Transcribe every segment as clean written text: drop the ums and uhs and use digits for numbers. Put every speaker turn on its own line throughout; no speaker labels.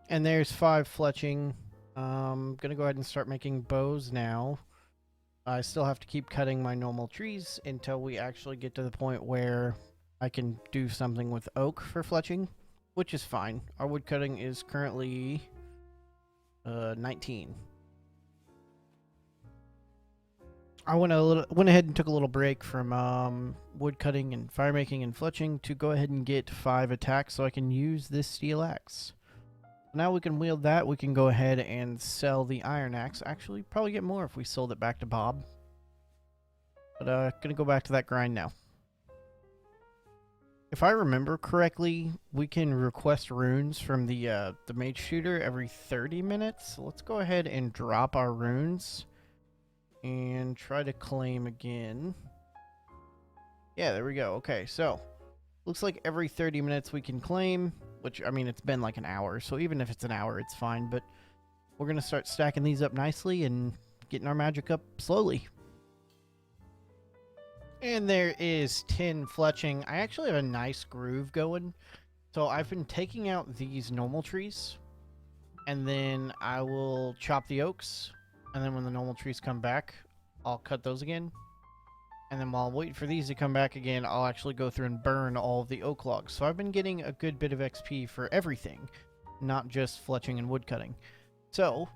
And there's 5 fletching. Gonna go ahead and start making bows now. I still have to keep cutting my normal trees until we actually get to the point where I can do something with oak for fletching, which is fine. Our wood cutting is currently 19. I went ahead and took a little break from wood cutting and fire making and fletching to go ahead and get 5 attacks so I can use this steel axe. Now we can wield that. We can go ahead and sell the iron axe. Actually, probably get more if we sold it back to Bob. But gonna go back to that grind now. If I remember correctly, we can request runes from the mage shooter every 30 minutes. So let's go ahead and drop our runes and try to claim again. Yeah, there we go. Okay, so looks like every 30 minutes we can claim, which, I mean, it's been like an hour, so even if it's an hour, it's fine, but we're going to start stacking these up nicely and getting our magic up slowly. And there is 10 fletching. I actually have a nice groove going, so I've been taking out these normal trees, and then I will chop the oaks, and then when the normal trees come back, I'll cut those again. And then while I'm waiting for these to come back again, I'll actually go through and burn all of the oak logs. So I've been getting a good bit of XP for everything, not just fletching and woodcutting. So,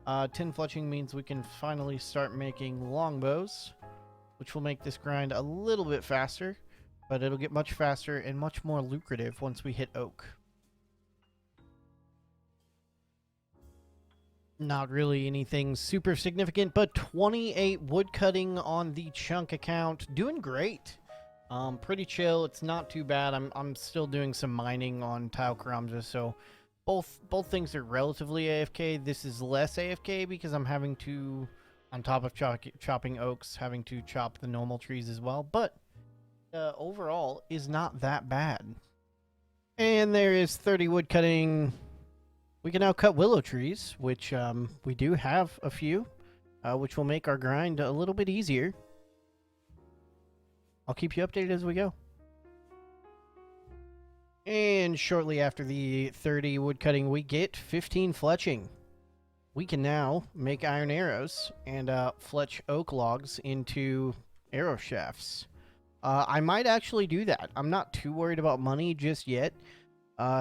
10 fletching means we can finally start making longbows, which will make this grind a little bit faster, but it'll get much faster and much more lucrative once we hit oak. Not really anything super significant, but 28 woodcutting on the chunk account. Doing great. Pretty chill. It's not too bad. I'm still doing some mining on Tile Karamza, so both things are relatively AFK. This is less AFK because I'm having to, on top of chopping oaks, having to chop the normal trees as well, but overall is not that bad. And there is 30 woodcutting. We can now cut willow trees, which we do have a few, which will make our grind a little bit easier. I'll keep you updated as we go. And shortly after the 30 woodcutting, we get 15 fletching. We can now make iron arrows and fletch oak logs into arrow shafts. I might actually do that. I'm not too worried about money just yet.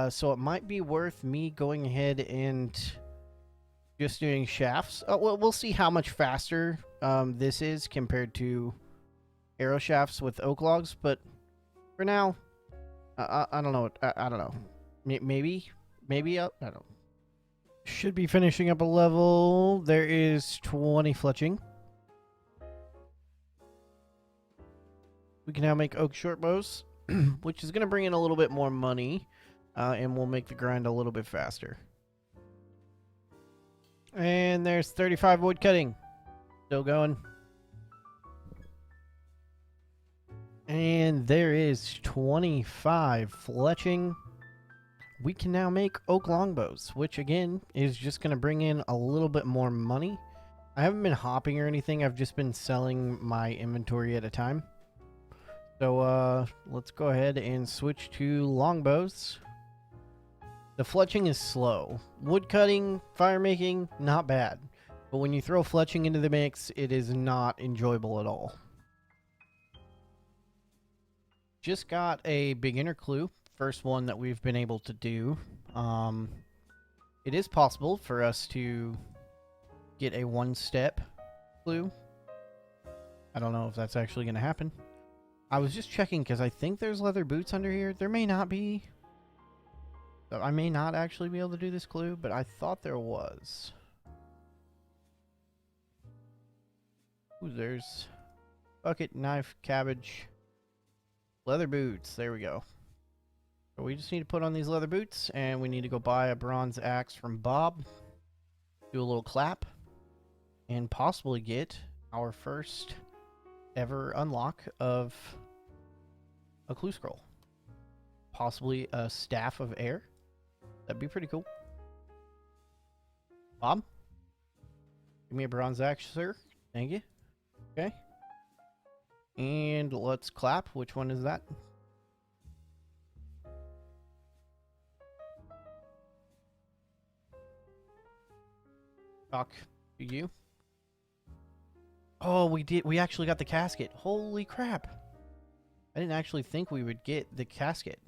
So it might be worth me going ahead and just doing shafts. Well, we'll see how much faster this is compared to arrow shafts with oak logs. But for now, I don't know. I don't know. Maybe I don't know. Should be finishing up a level. There is 20 fletching. We can now make oak short bows, which is going to bring in a little bit more money. And we'll make the grind a little bit faster. And there's 35 wood cutting. Still going. And there is 25 fletching. We can now make oak longbows, which again is just going to bring in a little bit more money. I haven't been hopping or anything. I've just been selling my inventory at a time. So let's go ahead and switch to longbows. The fletching is slow. Woodcutting, fire making, not bad. But when you throw fletching into the mix, it is not enjoyable at all. Just got a beginner clue. First one that we've been able to do. It is possible for us to get a one-step clue. I don't know if that's actually going to happen. I was just checking because I think there's leather boots under here. There may not be. I may not actually be able to do this clue, but I thought there was. Ooh, there's bucket, knife, cabbage, leather boots. There we go. So we just need to put on these leather boots, and we need to go buy a bronze axe from Bob, do a little clap, and possibly get our first ever unlock of a clue scroll. Possibly a staff of air. That'd be pretty cool. Bob? Give me a bronze axe, sir. Thank you. Okay. And let's clap. Which one is that? talk to you. Oh, we did. We actually got the casket. Holy crap. I didn't actually think we would get the casket.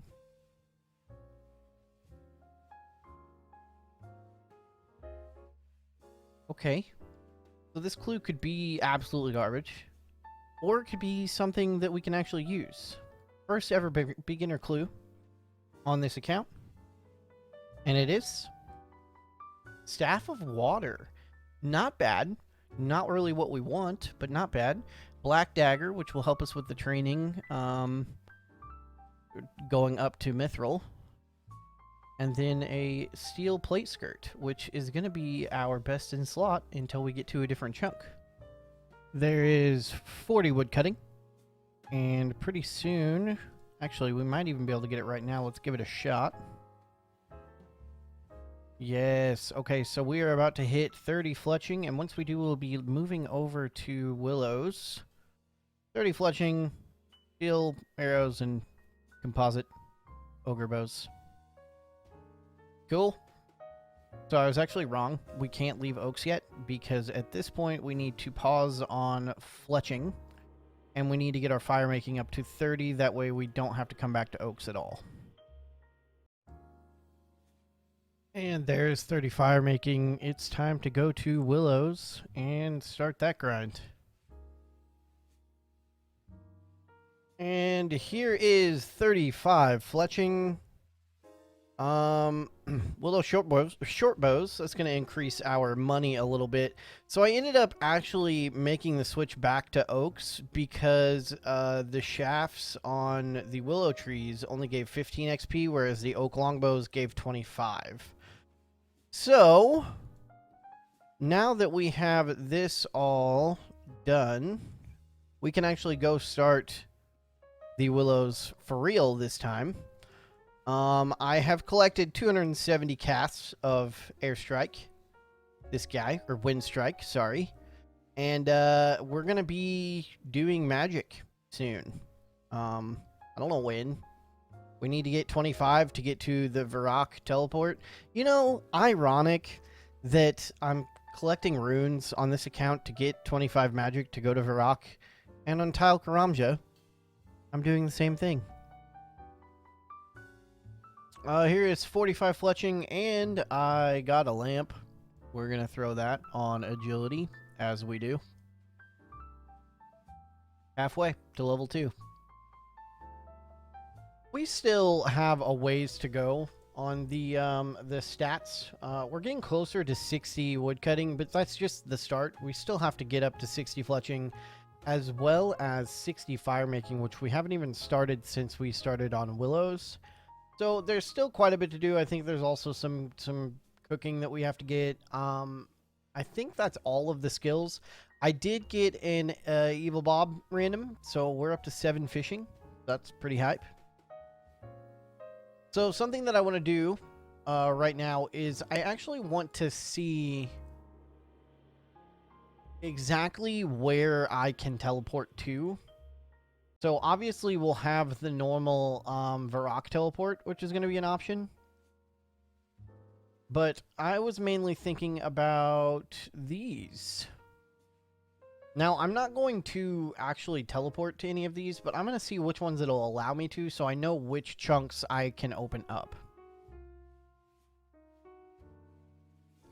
Okay. So this clue could be absolutely garbage. Or it could be something that we can actually use. First ever beginner clue on this account. And it is Staff of Water. Not bad. Not really what we want, but not bad. Black Dagger, which will help us with the training going up to Mithril. And then a Steel Plate Skirt, which is going to be our best in slot until we get to a different chunk. There is 40 woodcutting. And pretty soon... Actually, we might even be able to get it right now. Let's give it a shot. Yes. Okay, so we are about to hit 30 fletching. And once we do, we'll be moving over to willows. 30 fletching, steel arrows, and composite ogre bows. Cool. So I was actually wrong. We can't leave oaks yet because at this point we need to pause on fletching and we need to get our fire making up to 30. That way we don't have to come back to oaks at all. And there's 30 fire making. It's time to go to willows and start that grind. And here is 35 fletching. Willow short bows. That's going to increase our money a little bit. So I ended up actually making the switch back to oaks because the shafts on the willow trees only gave 15 XP, whereas the oak longbows gave 25. So now that we have this all done, we can actually go start the willows for real this time. I have collected 270 casts of airstrike. This guy, or wind strike, sorry. And we're gonna be doing magic soon. I don't know when. We need to get 25 to get to the Varrock teleport. You know, ironic that I'm collecting runes on this account to get 25 magic to go to Varrock, and on Tile Karamja, I'm doing the same thing. Here is 45 fletching, and I got a lamp. We're going to throw that on agility, as we do. Halfway to level 2. We still have a ways to go on the stats. We're getting closer to 60 woodcutting, but that's just the start. We still have to get up to 60 fletching, as well as 60 fire making, which we haven't even started since we started on willows. So there's still quite a bit to do. I think there's also some cooking that we have to get. I think that's all of the skills. I did get an Evil Bob random, so we're up to 7 fishing. That's pretty hype. So something that I want to do right now is I actually want to see exactly where I can teleport to. So obviously we'll have the normal Varrock teleport, which is going to be an option. But I was mainly thinking about these. Now, I'm not going to actually teleport to any of these, but I'm going to see which ones it'll allow me to so I know which chunks I can open up.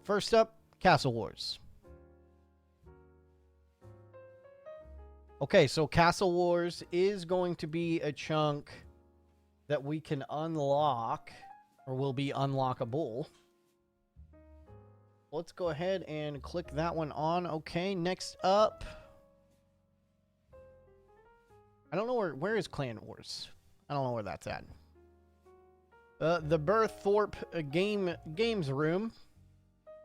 First up, Castle Wars. Okay, so Castle Wars is going to be a chunk that we can unlock, or will be unlockable. Let's go ahead and click that one on. Okay, next up. I don't know where is Clan Wars? I don't know where that's at. The Burthorpe Games Room.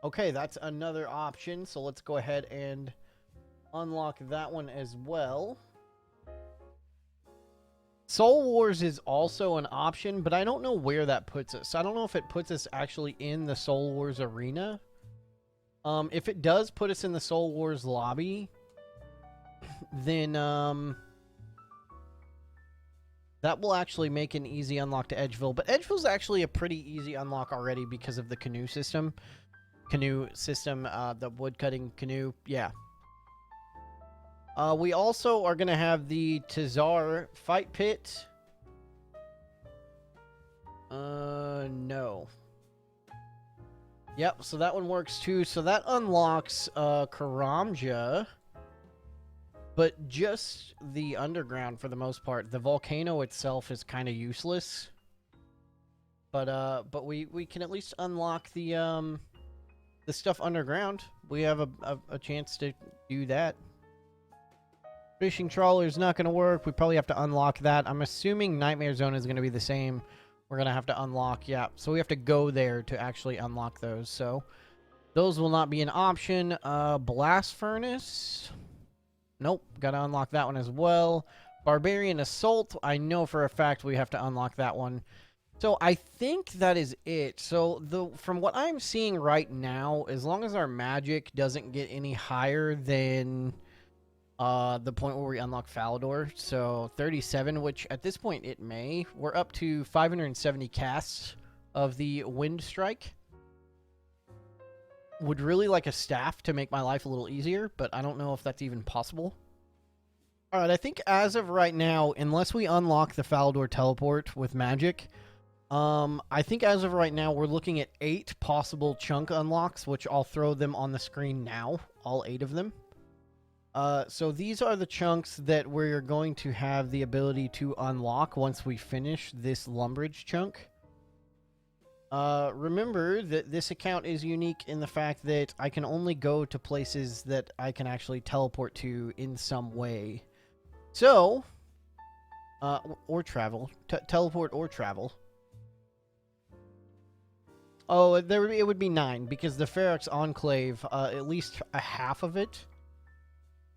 Okay, that's another option, so let's go ahead and unlock that one as well. Soul Wars is also an option, but I don't know where that puts us. I don't know if it puts us actually in the Soul Wars arena. If it does put us in the Soul Wars lobby, then that will actually make an easy unlock to Edgeville. But Edgeville's actually a pretty easy unlock already because of the canoe system. canoe system, the woodcutting canoe. Yeah. We also are going to have the Tazar fight pit. No. Yep, so that one works too. So that unlocks Karamja, but just the underground for the most part. The volcano itself is kind of useless. But we can at least unlock the stuff underground. We have a chance to do that. Fishing trawler is not going to work. We probably have to unlock that. I'm assuming Nightmare Zone is going to be the same. We're going to have to unlock, yeah. So we have to go there to actually unlock those. So those will not be an option. Blast Furnace. Nope. Got to unlock that one as well. Barbarian Assault. I know for a fact we have to unlock that one. So I think that is it. So from what I'm seeing right now, as long as our magic doesn't get any higher than the point where we unlock Falador, so 37, which at this point it may. We're up to 570 casts of the Wind Strike. Would really like a staff to make my life a little easier, but I don't know if that's even possible. Alright, I think as of right now, unless we unlock the Falador teleport with magic, I think as of right now, we're looking at 8 possible chunk unlocks, which I'll throw them on the screen now, all 8 of them. So these are the chunks that we're going to have the ability to unlock once we finish this Lumbridge chunk. Remember that this account is unique in the fact that I can only go to places that I can actually teleport to in some way. So, or travel. Teleport or travel. Oh, it would be 9, because the Ferox Enclave, at least a half of it.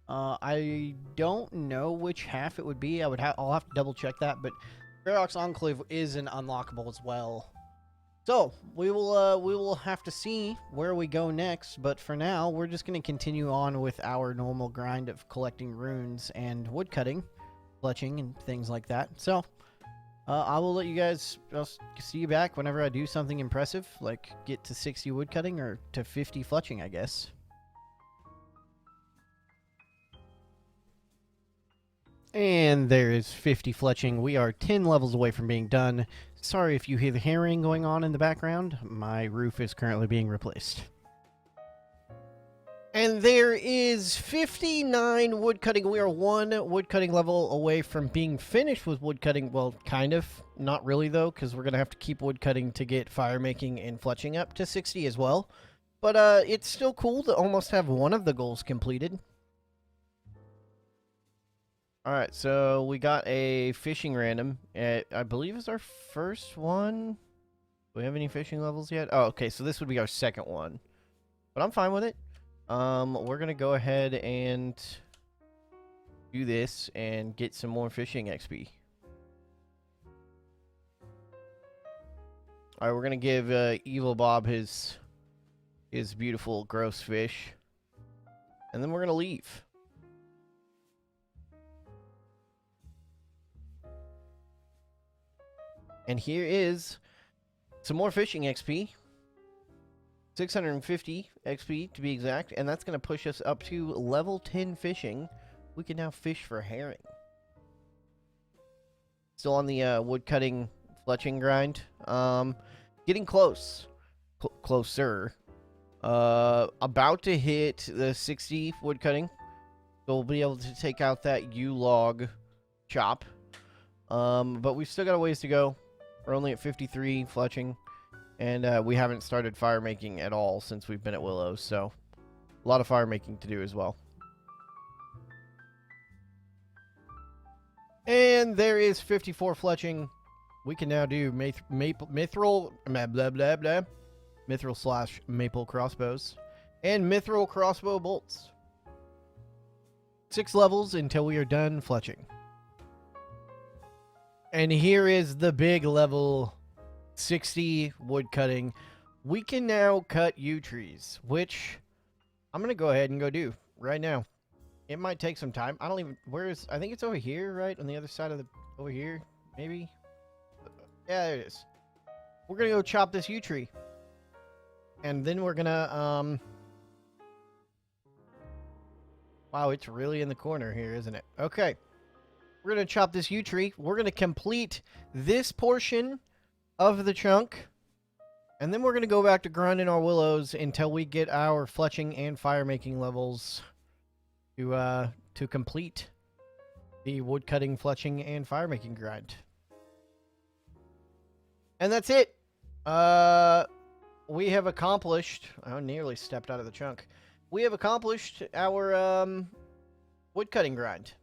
I don't know which half it would be. I'll have to double check that, but Ferox Enclave is an unlockable as well. So we will have to see where we go next. But for now, we're just going to continue on with our normal grind of collecting runes and woodcutting, fletching, and things like that. So I will let you guys. I'll see you back whenever I do something impressive, like get to 60 woodcutting or to 50 fletching, I guess. And there is 50 fletching. We are 10 levels away from being done. Sorry if you hear the hammering going on in the background. My roof is currently being replaced. And there is 59 woodcutting. We are 1 woodcutting level away from being finished with woodcutting. Well, kind of. Not really, though, because we're going to have to keep woodcutting to get fire making and fletching up to 60 as well. But it's still cool to almost have one of the goals completed. Alright, so we got a fishing random. I believe is our first one. Do we have any fishing levels yet? Oh, okay, so this would be our second one. But I'm fine with it. We're going to go ahead and do this and get some more fishing XP. Alright, we're going to give Evil Bob his beautiful gross fish. And then we're going to leave. And here is some more fishing XP. 650 XP to be exact. And that's going to push us up to level 10 fishing. We can now fish for herring. Still on the woodcutting fletching grind. Getting close. Closer. About to hit the 60 woodcutting. So we'll be able to take out that U-log chop. But we've still got a ways to go. We're only at 53 fletching, and we haven't started fire making at all since we've been at Willows, so a lot of fire making to do as well. And there is 54 fletching. We can now do mithril, blah, blah, blah, blah, mithril / maple crossbows, and mithril crossbow bolts. 6 levels until we are done fletching. And here is the big level 60 woodcutting. We can now cut yew trees, which I'm going to go ahead and go do right now. It might take some time. I don't even, I think it's over here, right? On the other side of over here, maybe? Yeah, there it is. We're going to go chop this yew tree. And then we're gonna, wow, it's really in the corner here, isn't it? Okay. We're gonna chop this yew tree. We're gonna complete this portion of the chunk. And then we're gonna go back to grinding our willows until we get our fletching and fire making levels to complete the wood cutting, fletching, and fire making grind. And that's it. We have accomplished... I nearly stepped out of the chunk. We have accomplished our wood cutting grind.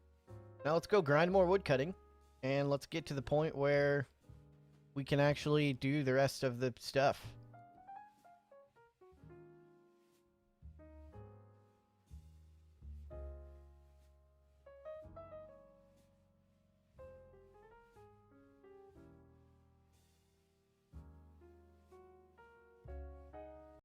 Now let's go grind more wood cutting, and let's get to the point where we can actually do the rest of the stuff.